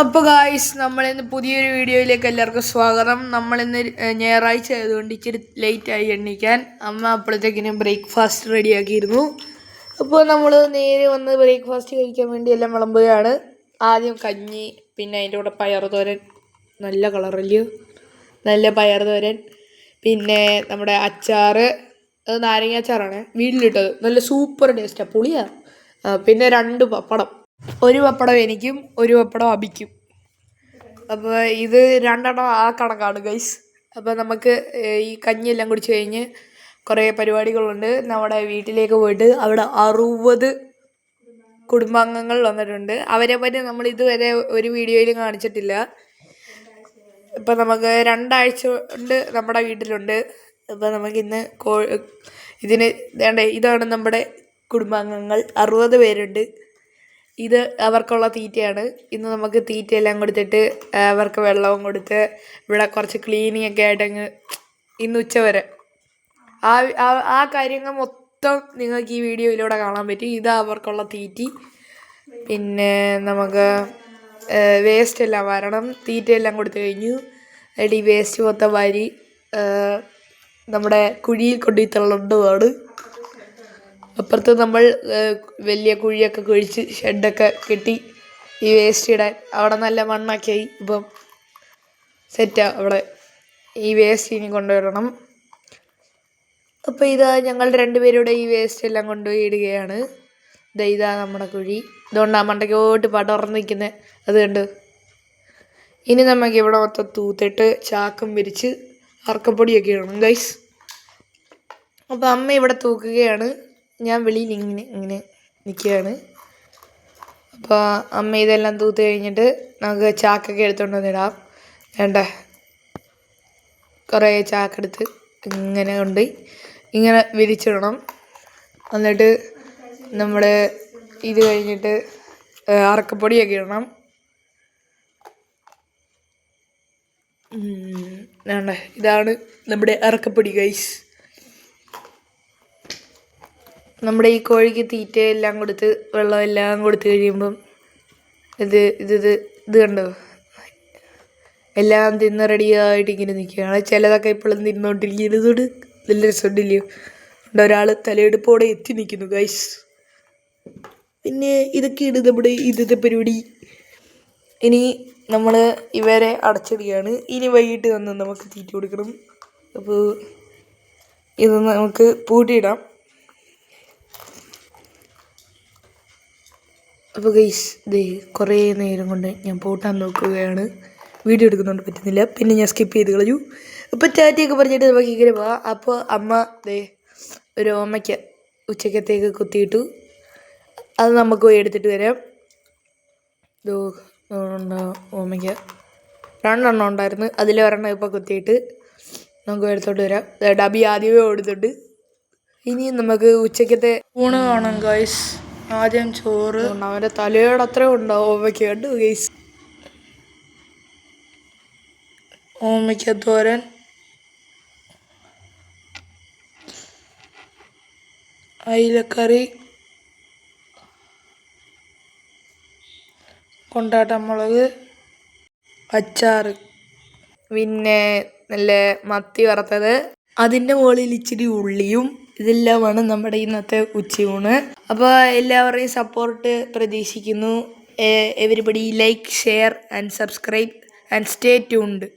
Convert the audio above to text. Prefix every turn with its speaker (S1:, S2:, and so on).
S1: അപ്പോൾ ഗായ്സ്, നമ്മളിന്ന് പുതിയൊരു വീഡിയോയിലേക്ക് എല്ലാവർക്കും സ്വാഗതം. നമ്മളിന്ന് ഞായറാഴ്ച ആയതുകൊണ്ട് ഇച്ചിരി ലേറ്റായി എണീക്കാൻ. അമ്മ അപ്പോഴത്തേക്കിനും ബ്രേക്ക്ഫാസ്റ്റ് റെഡിയാക്കിയിരുന്നു. അപ്പോൾ നമ്മൾ നേരെ വന്ന് ബ്രേക്ക്ഫാസ്റ്റ് കഴിക്കാൻ വേണ്ടി എല്ലാം വിളമ്പുകയാണ്. ആദ്യം കഞ്ഞി, പിന്നെ അതിൻ്റെ കൂടെ പയറുതോരൻ, നല്ല കളറല്ലയോ, നല്ല പയറുതോരൻ, പിന്നെ നമ്മുടെ അച്ചാറ്, അത് നാരങ്ങ അച്ചാറാണ് വീട്ടിലിട്ടത്, നല്ല സൂപ്പർ ടേസ്റ്റാണ്, പുളിയാണ്. പിന്നെ 2 പപ്പടം, ഒരു പപ്പടം എനിക്കും ഒരു പപ്പടം അബിക്കും. അപ്പോൾ ഇത് 2 എണ്ണം ആ കണക്കാണ് ഗൈസ്. അപ്പോൾ നമുക്ക് ഈ കഞ്ഞിയെല്ലാം കുടിച്ച് കഴിഞ്ഞ് കുറേ പരിപാടികളുണ്ട്. നമ്മുടെ വീട്ടിലേക്ക് പോയിട്ട് അവിടെ 60 കുടുംബാംഗങ്ങൾ വന്നിട്ടുണ്ട്. അവരെ പറ്റി നമ്മൾ ഇതുവരെ ഒരു വീഡിയോയിലും കാണിച്ചിട്ടില്ല. ഇപ്പം നമുക്ക് 2 ആഴ്ച കൊണ്ട് നമ്മുടെ വീട്ടിലുണ്ട്. അപ്പോൾ നമുക്കിന്ന് ഇതിന് ഇതാണ് നമ്മുടെ കുടുംബാംഗങ്ങൾ, 60 പേരുണ്ട്. ഇത് അവർക്കുള്ള തീറ്റയാണ്. ഇന്ന് നമുക്ക് തീറ്റയെല്ലാം കൊടുത്തിട്ട് അവർക്ക് വെള്ളവും കൊടുത്ത് ഇവിടെ കുറച്ച് ക്ലീനിങ് ഒക്കെ ആയിട്ടങ്ങ് ഇന്ന് ഉച്ചവരെ ആ കാര്യങ്ങൾ മൊത്തം നിങ്ങൾക്ക് ഈ വീഡിയോയിലൂടെ കാണാൻ പറ്റും. ഇതാ അവർക്കുള്ള തീറ്റി. പിന്നെ നമുക്ക് വേസ്റ്റ് എല്ലാം വരണം. തീറ്റയെല്ലാം കൊടുത്തു കഴിഞ്ഞു. എന്നിട്ട് ഈ വേസ്റ്റ് മൊത്തം വാരി നമ്മുടെ കുഴിയിൽ കൊണ്ടുപോയി തള്ളുന്നതാണ്. അപ്പുറത്ത് നമ്മൾ വലിയ കുഴിയൊക്കെ കുഴിച്ച് ഷെഡൊക്കെ കെട്ടി ഈ വേസ്റ്റ് ഇടാൻ. അവിടെ നല്ല മണ്ണൊക്കെ ആയി, ഇപ്പം സെറ്റാണ്. അവിടെ ഈ വേസ്റ്റ് ഇനി കൊണ്ടുവരണം. അപ്പോൾ ഇതാ ഞങ്ങൾ 2 പേരുടെ ഈ വേസ്റ്റ് എല്ലാം കൊണ്ടുപോയി ഇടുകയാണ്. ഇതാ നമ്മുടെ കുഴി. ഇതുകൊണ്ട് ആ മണ്ടയ്ക്കോട്ട് പടർന്ന് നിൽക്കുന്നത് അത് കണ്ട്. ഇനി നമുക്ക് ഇവിടെ മൊത്തം തൂത്തിട്ട് ചാക്കും വിരിച്ച് അറക്കപ്പൊടിയൊക്കെ ഇടണം ഗൈസ്. അപ്പോൾ അമ്മ ഇവിടെ തൂക്കുകയാണ്, ഞാൻ വെളിയിൽ ഇങ്ങനെ നിൽക്കുകയാണ്. അപ്പോൾ അമ്മ ഇതെല്ലാം തൂത്ത് കഴിഞ്ഞിട്ട് നമുക്ക് ചാക്കൊക്കെ എടുത്തുകൊണ്ട് വന്നിടാം. വേണ്ട കുറേ ചാക്കെടുത്ത് ഇങ്ങനെ കൊണ്ട് ഇങ്ങനെ വിരിച്ചിടണം. എന്നിട്ട് നമ്മൾ ഇത് കഴിഞ്ഞിട്ട് അറക്കപ്പൊടിയൊക്കെ ഇടണം. വേണ്ട ഇതാണ് നമ്മുടെ അറക്കപ്പൊടി ഗൈസ്. നമ്മുടെ ഈ കോഴിക്ക് തീറ്റയെല്ലാം കൊടുത്ത് വെള്ളമെല്ലാം കൊടുത്തു കഴിയുമ്പം ഇത് കണ്ടോ, എല്ലാം തിന്ന് റെഡിയായിട്ട് ഇങ്ങനെ നിൽക്കുകയാണ്. ചിലതൊക്കെ ഇപ്പോഴും തിന്നോണ്ടിരിക്കുന്നതോട് നല്ല രസമുണ്ടില്ലയോ. ഒരാൾ തലയെടുപ്പോടെ എത്തി നിൽക്കുന്നു ഗൈസ്. പിന്നെ ഇതൊക്കെയാണ് നമ്മുടെ ഇന്നത്തെ പരിപാടി. ഇനി നമ്മൾ ഇവരെ അടച്ചിടുകയാണ്. ഇനി വൈകിട്ട് വന്ന് നമുക്ക് തീറ്റ കൊടുക്കണം. അപ്പോൾ ഇത് നമുക്ക് പൂട്ടിയിടാം. അപ്പോൾ ഗൈസ്, കുറേ നേരം കൊണ്ട് ഞാൻ പൂട്ടാൻ നോക്കുകയാണ്. വീഡിയോ എടുക്കുന്നുണ്ട്, പറ്റുന്നില്ല. പിന്നെ ഞാൻ സ്കിപ്പ് ചെയ്ത് കളഞ്ഞു. അപ്പോൾ ടാറ്റയൊക്കെ പറഞ്ഞിട്ട് നമുക്ക് ഇങ്ങനെ പോവാം. അപ്പോൾ അമ്മ ഒരു ഓമയ്ക്ക ഉച്ചക്കത്തേക്ക് കുത്തിയിട്ടു. അത് നമുക്ക് പോയി എടുത്തിട്ട് വരാം. ഓമയ്ക്ക 2 എണ്ണം ഉണ്ടായിരുന്നു, അതിൽ 1 എണ്ണം ഇപ്പോൾ കുത്തിയിട്ട് നമുക്ക് എടുത്തോട്ട് വരാം. ഡബി ആദ്യമേ ഓടുന്നുണ്ട്. ഇനി നമുക്ക് ഉച്ചക്കത്തെ ഊണ് കാണാം ഗൈസ്. ആദ്യം ചോറ്, അവൻ്റെ തലയുടെ അത്രയും ഉണ്ടാവും ഓമയ്ക്ക. കണ്ടു ഗൈസ്, ഓമയ്ക്ക തോരൻ, അയിലക്കറി, കൊണ്ടാട്ടമുളക്, അച്ചാറ്, പിന്നെ നല്ല മത്തി വറുത്തത്, അതിൻ്റെ മുകളിൽ ഇച്ചിരി ഉള്ളിയും. ഇതെല്ലാമാണ് നമ്മുടെ ഇന്നത്തെ ഉച്ചയൂണ്. അപ്പോൾ എല്ലാവരുടെയും സപ്പോർട്ട് പ്രതീക്ഷിക്കുന്നു. Everybody like, share and subscribe and stay tuned.